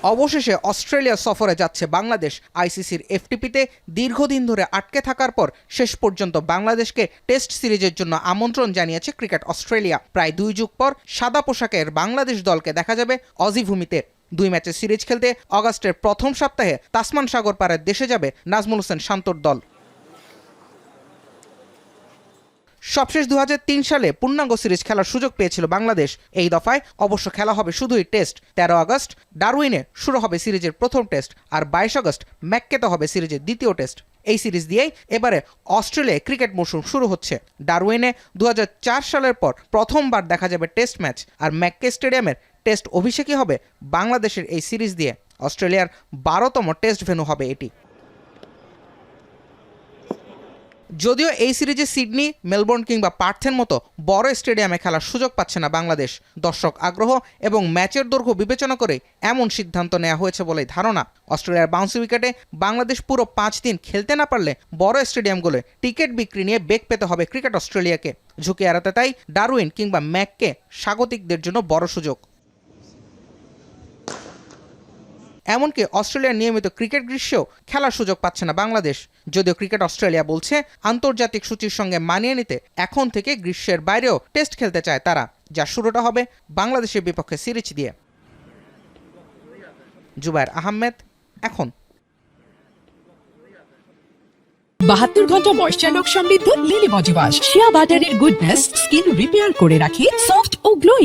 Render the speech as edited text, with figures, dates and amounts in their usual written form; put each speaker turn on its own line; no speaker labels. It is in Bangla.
অবশেষে অস্ট্রেলিয়া সফরে যাচ্ছে বাংলাদেশ। আইসিসির এফটিপিতে দীর্ঘদিন ধরে আটকে থাকার পর শেষ পর্যন্ত বাংলাদেশকে টেস্ট সিরিজের জন্য আমন্ত্রণ জানিয়েছে ক্রিকেট অস্ট্রেলিয়া। প্রায় 2 যুগ পর সাদা পোশাকের বাংলাদেশ দলকে দেখা যাবে অজি ভূমিতে। 2 ম্যাচের সিরিজ খেলতে অগাস্টের প্রথম সপ্তাহে তাসমান সাগর পারের দেশে যাবে নাজমুল হোসেন শান্তর দল। সবশেষ 2003 সালে পূর্ণাঙ্গ সিরিজ খেলার সুযোগ পেয়েছিল বাংলাদেশ। এই দফায় অবশ্য খেলা হবে শুধুই টেস্ট। 13 আগস্ট ডারউইনে শুরু হবে সিরিজের প্রথম টেস্ট, আর 22 আগস্ট ম্যাককেতে হবে সিরিজের দ্বিতীয় টেস্ট। এই সিরিজ দিয়েই এবারে অস্ট্রেলিয়ায় ক্রিকেট মৌসুম শুরু হচ্ছে। ডারউইনে 2004 সালের পর প্রথমবার দেখা যাবে টেস্ট ম্যাচ, আর ম্যাককে স্টেডিয়ামের টেস্ট অভিষেকই হবে বাংলাদেশের এই সিরিজ দিয়ে। অস্ট্রেলিয়ার 12তম টেস্ট ভেন্যু হবে এটি। যদিও এই সিরিজে সিডনি, মেলবোর্ন কিংবা পার্থের মতো বড় স্টেডিয়ামে খেলার সুযোগ পাচ্ছে না বাংলাদেশ। দর্শক আগ্রহ এবং ম্যাচের দৈর্ঘ্য বিবেচনা করে এমন সিদ্ধান্ত নেওয়া হয়েছে বলেই ধারণা। অস্ট্রেলিয়ার বাউন্সি উইকেটে বাংলাদেশ পুরো 5 দিন খেলতে না পারলে বড় স্টেডিয়ামগুলোয় টিকিট বিক্রি নিয়ে বেগ পেতে হবে ক্রিকেট অস্ট্রেলিয়াকে। ঝুঁকি এড়াতে তাই ডারউইন কিংবা ম্যাককে স্বাগতিকদের জন্য বড় সুযোগ। এমনকি অস্ট্রেলিয়ার নিয়মিত ক্রিকেট গ্রীষ্মেও খেলার সুযোগ পাচ্ছে না বাংলাদেশ। যদিও ক্রিকেট অস্ট্রেলিয়া বলছে আন্তর্জাতিক সূচির সঙ্গে মানিয়ে নিতে এখন থেকে গ্রীষ্মের বাইরেও টেস্ট খেলতে চায় তারা, যা শুরুটা হবে বাংলাদেশের বিপক্ষে সিরিজ দিয়ে। জুবায়ের আহমেদ, এখন।
72 ঘন্টা ময়েশ্চার লক সমৃদ্ধ লিলি বডি ওয়াশ। শিয়া বাটারের গুডনেস স্কিন রিপেয়ার করে রাখে সফট ও গ্লোয়িং।